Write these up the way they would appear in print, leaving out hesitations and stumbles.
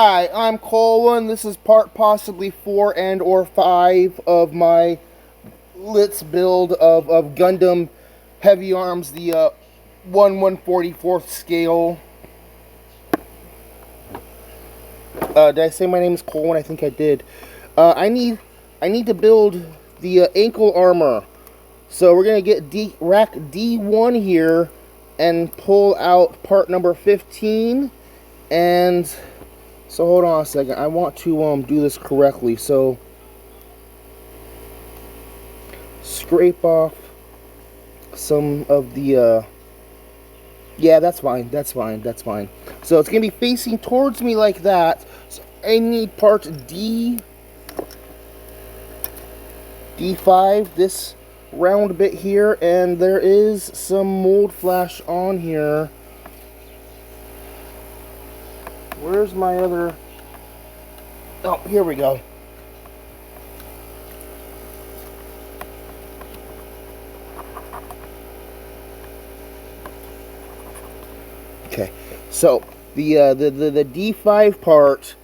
Hi, I'm Colwen. This is part possibly 4 and or 5 of my Litz build of Gundam Heavyarms, the 1/144th scale. Did I say my name is Colwen? I think I did. I need to build the ankle armor. So we're gonna get rack D1 here and pull out part number 15. And so hold on a second. I want to do this correctly. So scrape off some of the yeah, that's fine. That's fine. So it's gonna be facing towards me like that. So I need part D5, this round bit here, and there is some mold flash on here. Where's my other... Oh, here we go. Okay, so the D5 part,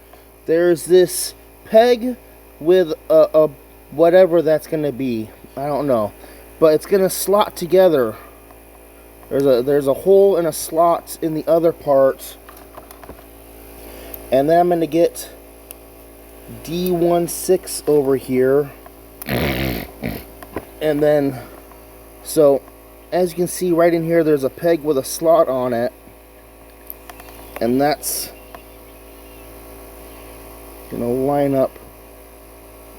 there's this peg with a whatever that's gonna be. I don't know, but it's gonna slot together. There's a hole and a slot in the other part. And then I'm going to get D16 over here. And then, so, as you can see right in here, there's a peg with a slot on it. And that's going to line up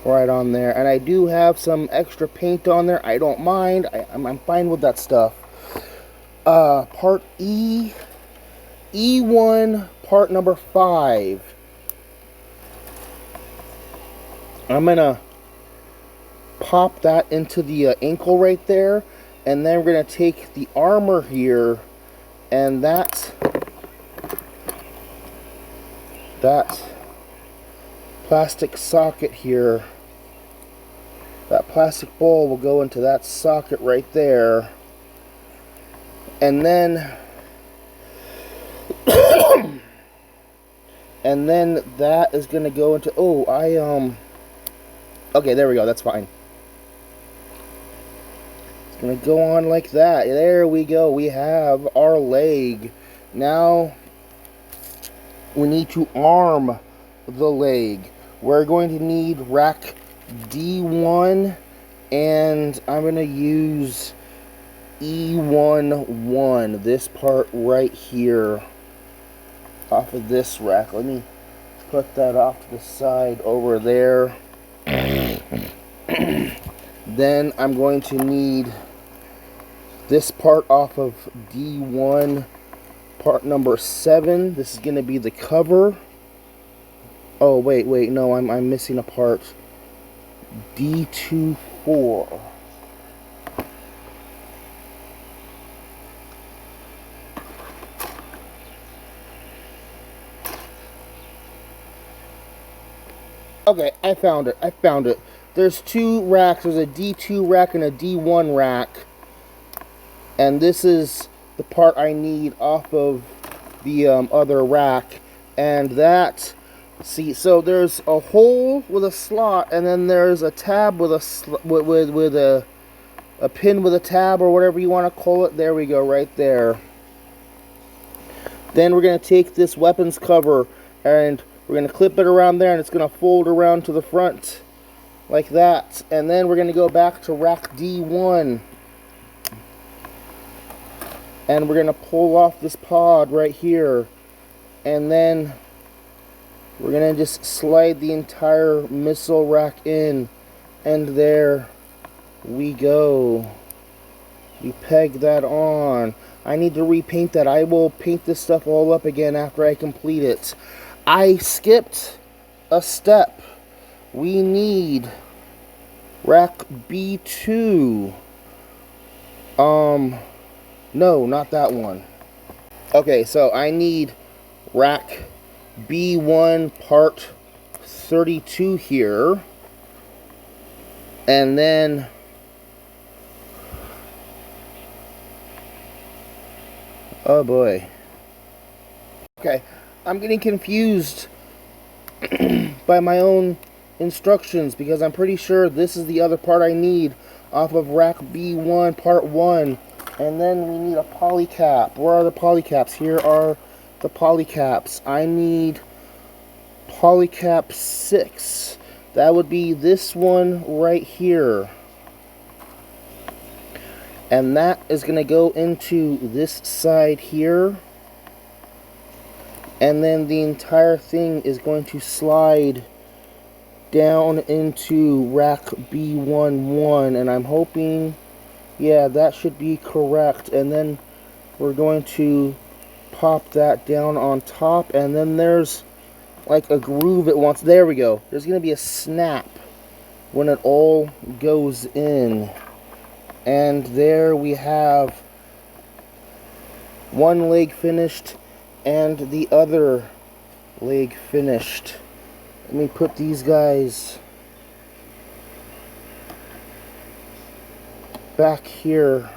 right on there. And I do have some extra paint on there. I don't mind. I'm fine with that stuff. Part E1... part number 5. I'm gonna pop that into the ankle right there, and then we're gonna take the armor here, and that plastic socket here, that plastic ball will go into that socket right there, and then and then that is going to go into... Oh, okay, there we go. That's fine. It's going to go on like that. There we go. We have our leg. Now, we need to arm the leg. We're going to need rack D1, and I'm going to use E11, this part right here, off of this rack. Let me put that off to the side over there. Then I'm going to need this part off of D1, part number 7. This is going to be the cover. Oh, wait, no, I'm missing a part. D24. Okay, I found it. There's two racks. There's a D2 rack and a D1 rack. And this is the part I need off of the other rack. And that, see, so there's a hole with a slot, and then there's a tab with a a pin with a tab, or whatever you want to call it. There we go, right there. Then we're going to take this weapons cover, and we're going to clip it around there, and it's going to fold around to the front like that. And then we're going to go back to rack D1. And we're going to pull off this pod right here. And then we're going to just slide the entire missile rack in. And there we go. We peg that on. I need to repaint that. I will paint this stuff all up again after I complete it. I skipped a step. We need rack B2. No, not that one. Okay, so I need rack B1 part 32 here. And then oh boy. Okay, I'm getting confused by my own instructions, because I'm pretty sure this is the other part I need off of rack B1 part 1. And then we need a polycap. Where are the polycaps? Here are the polycaps. I need polycap 6. That would be this one right here. And that is going to go into this side here. And then the entire thing is going to slide down into rack B11. And I'm hoping, yeah, that should be correct. And then we're going to pop that down on top. And then there's like a groove it wants. There we go. There's going to be a snap when it all goes in. And there we have one leg finished and the other leg finished. Let me put these guys back here.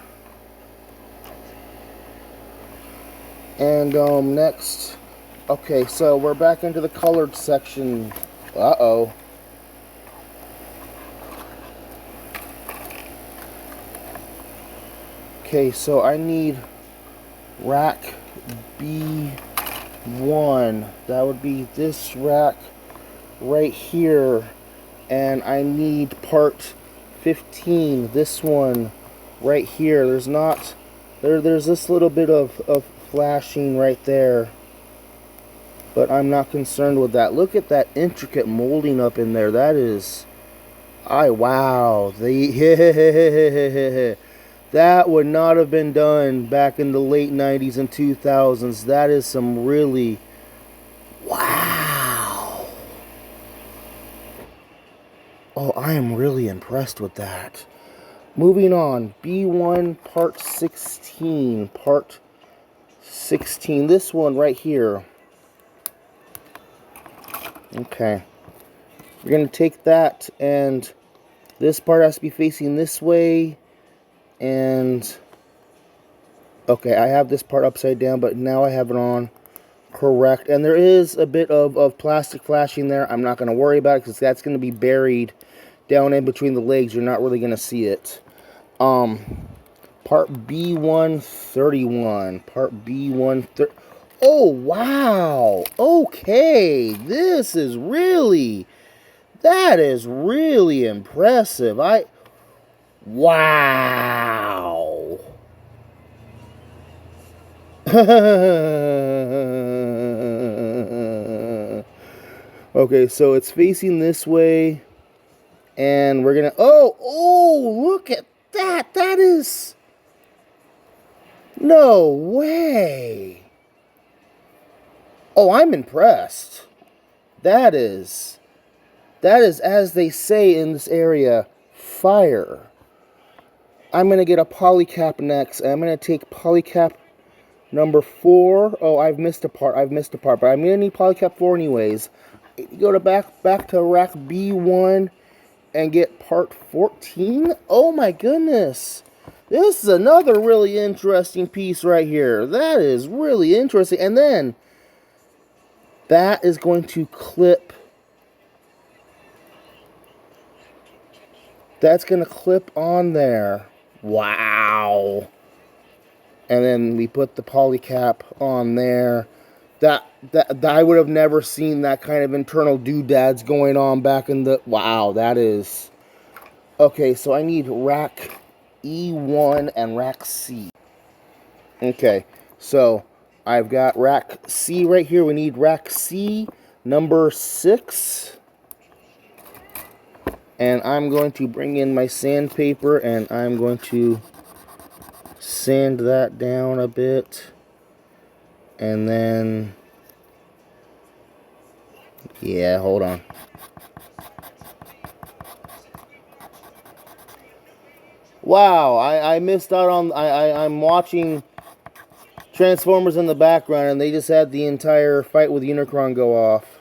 And next, okay, so we're back into the colored section. Uh-oh. Okay, so I need rack B1. That would be this rack right here. And I need part 15, this one right here. There's not, there's this little bit of flashing right there. But I'm not concerned with that. Look at that intricate molding up in there. That is, wow. That would not have been done back in the late 90s and 2000s. That is some really, wow. Oh, I am really impressed with that. Moving on, B1 part 16. Part 16. This one right here. Okay. We're going to take that, and this part has to be facing this way. And okay, I have this part upside down, but now I have it on correct. And there is a bit of plastic flashing there. I'm not going to worry about it because that's going to be buried down in between the legs. You're not really going to see it. Part B131. Part B130. Oh, wow. Okay, this is really, that is really impressive. Wow. Okay, so it's facing this way. And we're gonna, oh, look at that. That is, no way. Oh, I'm impressed. That is, as they say in this area, fire. I'm going to get a polycap next. And I'm going to take polycap number 4. Oh, I've missed a part. But I'm going to need polycap 4 anyways. Go to back to rack B1 and get part 14. Oh my goodness. This is another really interesting piece right here. That is really interesting. And then that is going to clip. That's going to clip on there. Wow. And then we put the polycap on there. That I would have never seen that kind of internal doodads going on back in the, wow, that is. Okay, so I need rack E1 and rack C. Okay, so I've got rack C right here. We need rack C number 6. And I'm going to bring in my sandpaper and I'm going to sand that down a bit. And then, yeah, hold on. Wow, I missed out on, I'm watching Transformers in the background and they just had the entire fight with Unicron go off.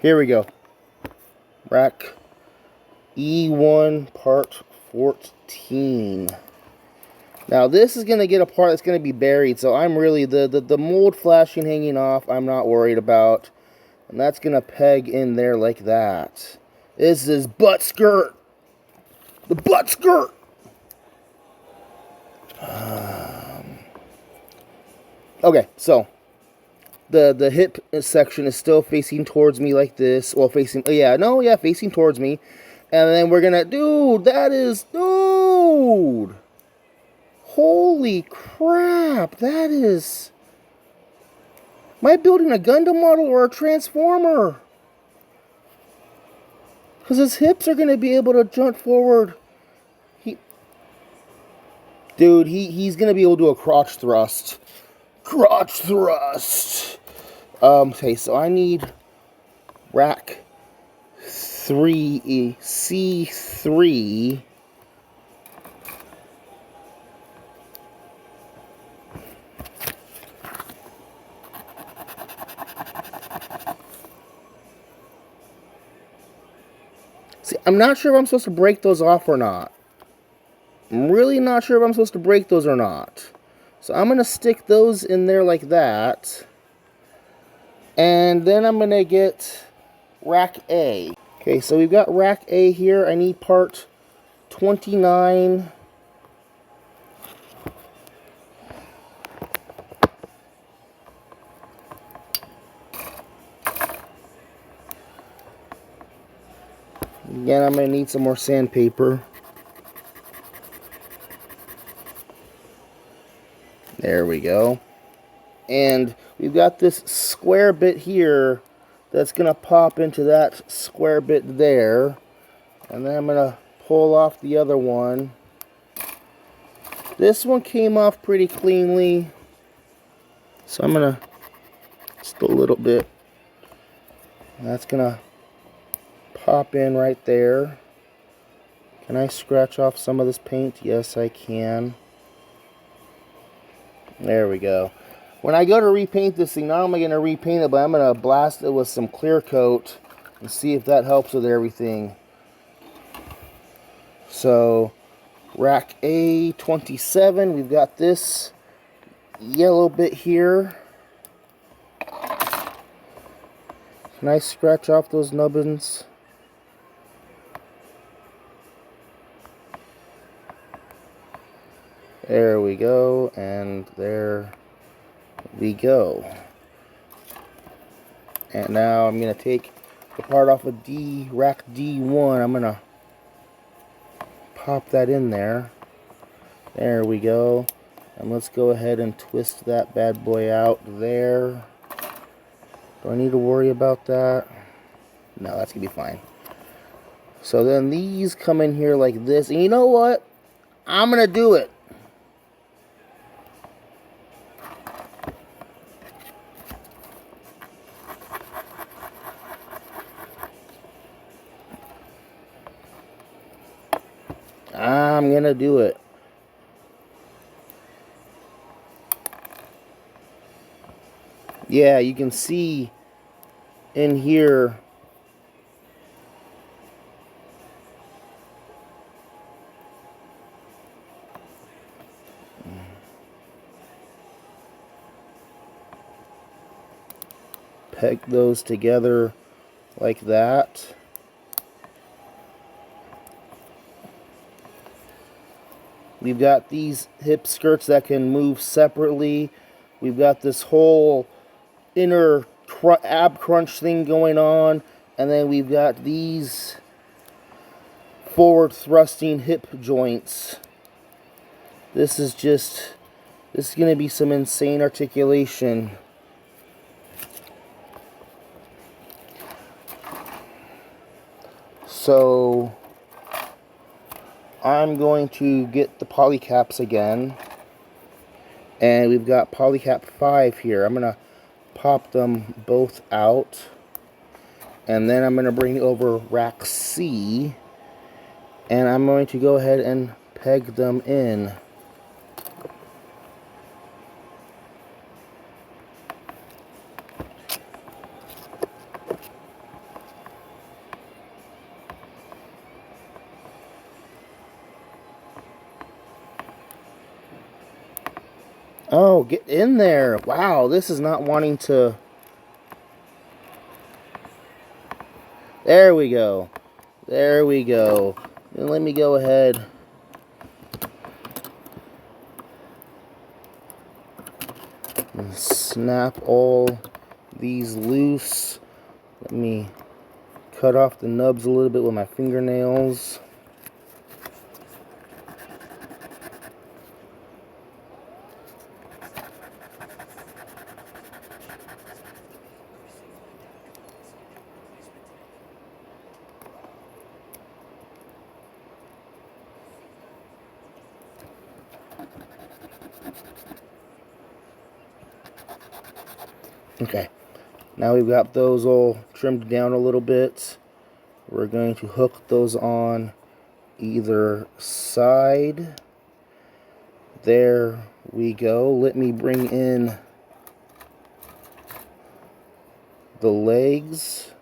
Here we go. Rack E1 part 14. Now this is going to get a part that's going to be buried, so I'm really, the mold flashing hanging off, I'm not worried about. And that's going to peg in there like that. This is butt skirt. The butt skirt. Okay, so the hip section is still facing towards me like this. Well, facing, facing towards me. And then we're going to, dude. Holy crap, that is... Am I building a Gundam model or a Transformer? Because his hips are going to be able to jump forward. He's going to be able to do a crotch thrust. Crotch thrust! Okay, so I need rack 3, C3. See, I'm not sure if I'm supposed to break those off or not. I'm really not sure if I'm supposed to break those or not. So I'm going to stick those in there like that. And then I'm going to get rack A. Okay, so we've got rack A here. I need part 29. Again, I'm going to need some more sandpaper. There we go. And we've got this square bit here that's going to pop into that square bit there. And then I'm going to pull off the other one. This one came off pretty cleanly. So I'm going to, just a little bit. That's going to pop in right there. Can I scratch off some of this paint? Yes, I can. There we go. When I go to repaint this thing, not only am I going to repaint it, but I'm going to blast it with some clear coat and see if that helps with everything. So, rack A27, we've got this yellow bit here. Can I scratch off those nubbins? There we go, and there we go. And now I'm going to take the part off of rack D1. I'm going to pop that in there. There we go. And let's go ahead and twist that bad boy out there. Do I need to worry about that? No, that's going to be fine. So then these come in here like this. And you know what? I'm going to do it. I'm gonna do it. Yeah, you can see in here peg those together like that. We've got these hip skirts that can move separately. We've got this whole inner ab crunch thing going on. And then we've got these forward thrusting hip joints. This is going to be some insane articulation. So I'm going to get the polycaps again, and we've got polycap 5 here. I'm going to pop them both out, and then I'm going to bring over rack C, and I'm going to go ahead and peg them in. Oh, get in there. Wow, this is not wanting to... There we go. There we go. And let me go ahead. And snap all these loose. Let me cut off the nubs a little bit with my fingernails. Okay, now we've got those all trimmed down a little bit. We're going to hook those on either side. There we go. Let me bring in the legs.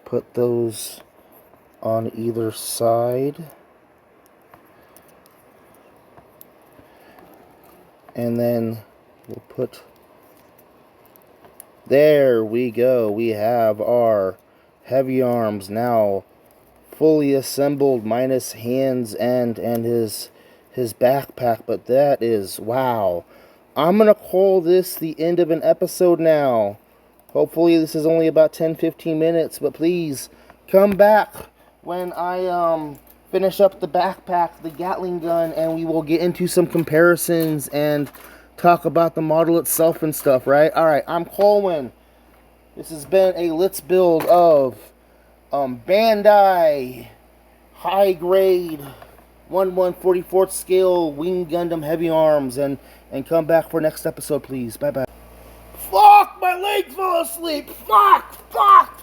Put those on either side. And then we'll put... There we go. We have our Heavyarms now fully assembled, minus hands and his backpack. But that is, wow. I'm gonna call this the end of an episode now. Hopefully this is only about 10-15 minutes, but please come back when I finish up the backpack, the Gatling gun, and we will get into some comparisons and talk about the model itself and stuff, right? Alright, I'm Colwen. This has been a Let's Build of Bandai high grade 1/144th scale Wing Gundam Heavyarms, and come back for next episode, please. Bye bye. Fuck! My leg fell asleep! Fuck! Fuck!